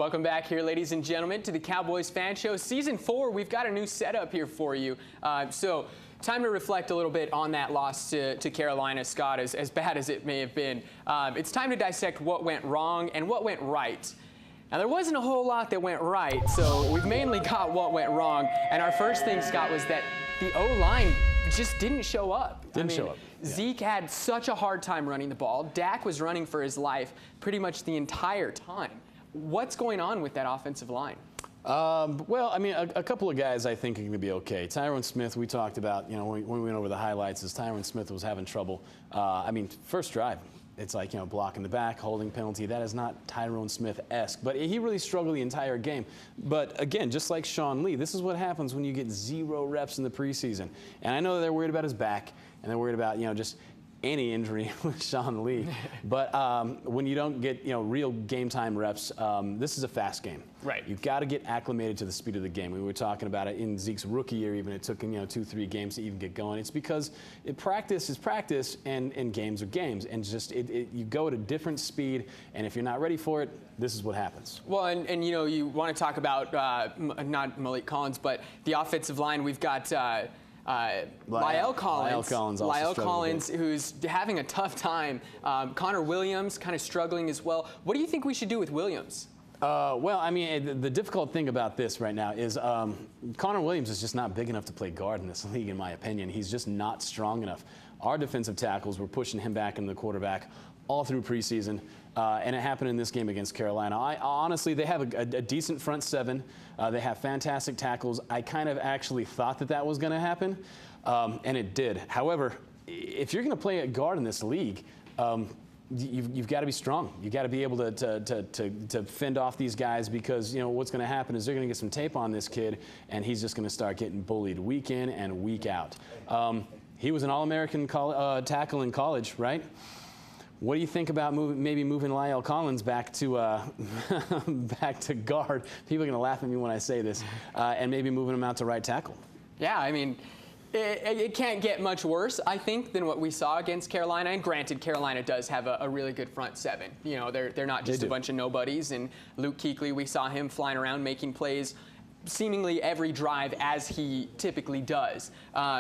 Welcome back here, ladies and gentlemen, to the Cowboys Fan Show. Season 4, we've got a new setup here for you. So time to reflect a little bit on that loss to Carolina, Scott, as bad as it may have been. It's time to dissect what went wrong and what went right. Now, there wasn't a whole lot that went right, so we've mainly got what went wrong. And our first thing, Scott, was that the O-line just didn't show up. Didn't show up. Yeah. Zeke had such a hard time running the ball. Dak was running for his life pretty much the entire time. What's going on with that offensive line? Well, I mean, a couple of guys I think are going to be okay. Tyrone Smith, we talked about, you know, when we went over the highlights, as Tyrone Smith was having trouble. I mean, first drive, it's like, you know, blocking the back, holding penalty. That is not Tyrone Smith-esque. But he really struggled the entire game. But again, just like Sean Lee, this is what happens when you get 0 reps in the preseason. And I know they're worried about his back, and they're worried about, you know, just any injury with Sean Lee. But when you don't get, you know, real game time reps, this is a fast game. Right. You've got to get acclimated to the speed of the game. We were talking about it in Zeke's rookie year. Even it took him, you know, 2-3 games to even get going. It's because practice is practice, and games are games, and just you go at a different speed. And if you're not ready for it, this is what happens. Well, and you know, you want to talk about not Malik Collins, but the offensive line. We've got. La'el Collins, who's having a tough time. Connor Williams kind of struggling as well. What do you think we should do with Williams? Well, I mean, the difficult thing about this right now is Connor Williams is just not big enough to play guard in this league, in my opinion. He's just not strong enough. Our defensive tackles were pushing him back into the quarterback all through preseason, and it happened in this game against Carolina. Honestly, they have a decent front seven. They have fantastic tackles. I kind of actually thought that was going to happen, and it did. However, if you're going to play a guard in this league, you've got to be strong. You've got to be able to fend off these guys, because, you know, what's going to happen is they're going to get some tape on this kid, and he's just going to start getting bullied week in and week out. He was an All-American tackle in college, right? What do you think about maybe moving La'el Collins back to back to guard? People are going to laugh at me when I say this, and maybe moving him out to right tackle. Yeah, I mean, it can't get much worse, I think, than what we saw against Carolina. And granted, Carolina does have a really good front seven. You know, they're not just a bunch of nobodies. And Luke Kuechly, we saw him flying around making plays seemingly every drive, as he typically does.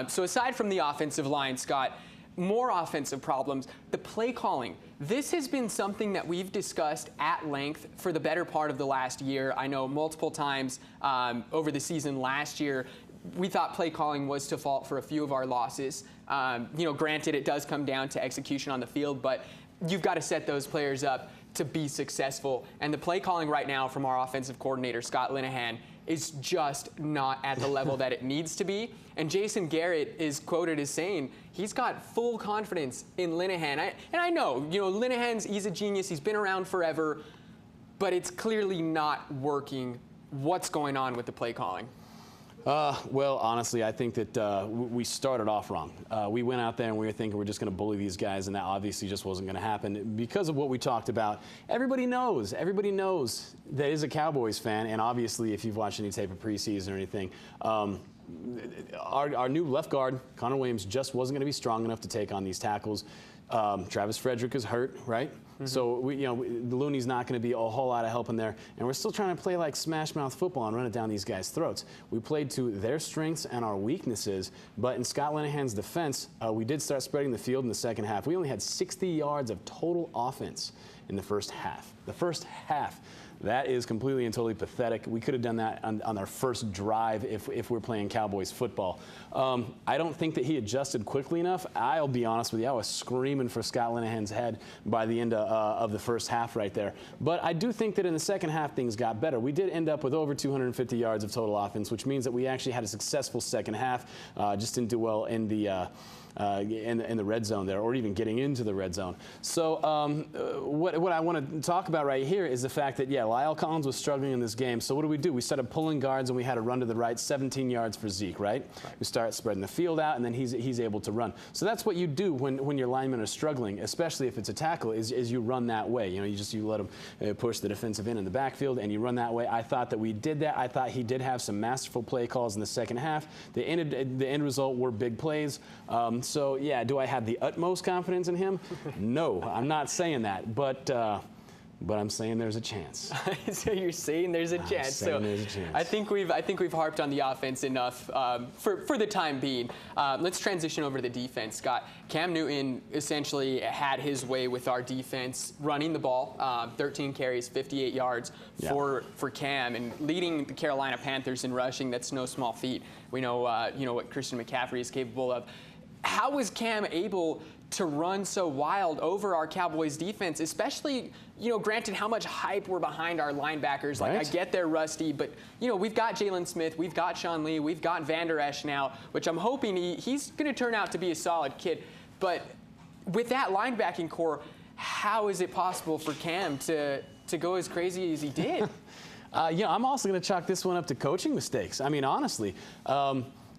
So aside from the offensive line, Scott, more offensive problems. The play calling. This has been something that we've discussed at length for the better part of the last year. I know multiple times over the season last year, we thought play calling was to fault for a few of our losses. You know, granted, it does come down to execution on the field, but you've got to set those players up to be successful. And the play calling right now from our offensive coordinator, Scott Linehan, is just not at the level that it needs to be. And Jason Garrett is quoted as saying he's got full confidence in Linehan. And I know, you know, he's a genius. He's been around forever, but it's clearly not working. What's going on with the play calling? Well, honestly, I think that we started off wrong. We went out there and we were thinking we're just going to bully these guys, and that obviously just wasn't going to happen because of what we talked about. Everybody knows that is a Cowboys fan, and obviously if you've watched any tape of preseason or anything, our new left guard, Connor Williams, just wasn't going to be strong enough to take on these tackles. Travis Frederick is hurt, right? Mm-hmm. So Looney's not going to be a whole lot of help in there, and we're still trying to play like smash mouth football and run it down these guys' throats. We played to their strengths and our weaknesses, but in Scott Linehan's defense, we did start spreading the field in the second half. We only had 60 yards of total offense in the first half. The first half. That is completely and totally pathetic. We could have done that on our first drive if we're playing Cowboys football. I don't think that he adjusted quickly enough. I'll be honest with you, I was screaming for Scott Linehan's head by the end of the first half right there. But I do think that in the second half things got better. We did end up with over 250 yards of total offense, which means that we actually had a successful second half. Just didn't do well in the in the red zone there, or even getting into the red zone. So what I want to talk about right here is the fact that, yeah, La'el Collins was struggling in this game. So what do? We started pulling guards, and we had a run to the right, 17 yards for Zeke, right? We start spreading the field out, and then he's able to run. So that's what you do when your linemen are struggling, especially if it's a tackle, is you run that way. You know, you let him push the defensive end in the backfield, and you run that way. I thought that we did that. I thought he did have some masterful play calls in the second half. The end result were big plays. So, yeah, do I have the utmost confidence in him? No, I'm not saying that. But but I'm saying there's a chance. So you're saying there's a chance. There's a chance. I think we've harped on the offense enough for the time being. Let's transition over to the defense, Scott. Cam Newton essentially had his way with our defense, running the ball, 13 carries, 58 yards for Cam, and leading the Carolina Panthers in rushing. That's no small feat. We know what Christian McCaffrey is capable of. How was Cam able to run so wild over our Cowboys defense, especially, granted how much hype we're behind our linebackers. Like, right. I get they're rusty, but, we've got Jalen Smith, we've got Sean Lee, we've got Van Der Esch now, which I'm hoping he's going to turn out to be a solid kid. But with that linebacking core, how is it possible for Cam to go as crazy as he did? I'm also going to chalk this one up to coaching mistakes. I mean, honestly.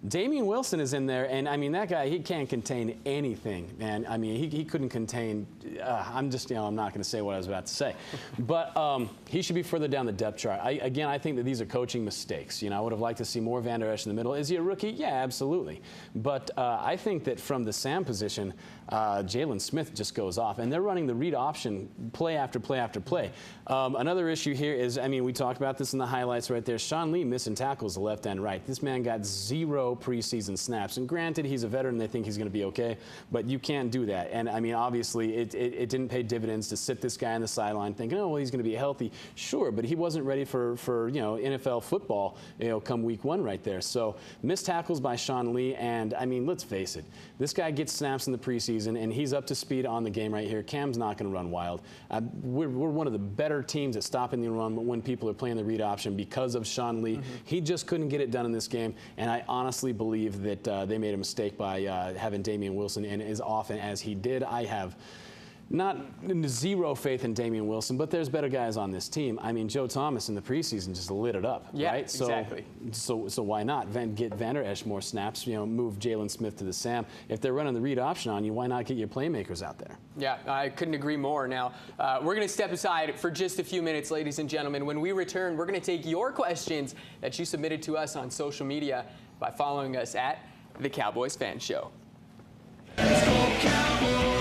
Damian Wilson is in there, and I mean, that guy, he can't contain anything, man. I mean, he couldn't contain, I'm not going to say what I was about to say. But he should be further down the depth chart. I think that these are coaching mistakes. I would have liked to see more Van Der Esch in the middle. Is he a rookie? Yeah, absolutely. But I think that from the Sam position, Jalen Smith just goes off, and they're running the read option play after play after play. Another issue here is, we talked about this in the highlights right there. Sean Lee missing tackles the left and right. This man got 0 preseason snaps, and granted, he's a veteran. They think he's going to be okay, but you can't do that. And obviously, it didn't pay dividends to sit this guy on the sideline thinking, oh, well, he's going to be healthy. Sure, but he wasn't ready for NFL football, come week 1 right there. So missed tackles by Sean Lee, and let's face it, this guy gets snaps in the preseason, and he's up to speed on the game right here. Cam's not going to run wild. We're one of the better teams at stopping the run when people are playing the read option because of Sean Lee. He just couldn't get it done in this game, and I honestly believe that they made a mistake by having Damian Wilson in as often as he did. I have not 0 faith in Damian Wilson, but there's better guys on this team. Joe Thomas in the preseason just lit it up, right? Exactly. So why not get Van Der Esch more snaps? Move Jalen Smith to the Sam. If they're running the read option on you, why not get your playmakers out there? Yeah, I couldn't agree more. Now, we're going to step aside for just a few minutes, ladies and gentlemen. When we return, we're going to take your questions that you submitted to us on social media by following us at The Cowboys Fan Show. Let's go Cowboys!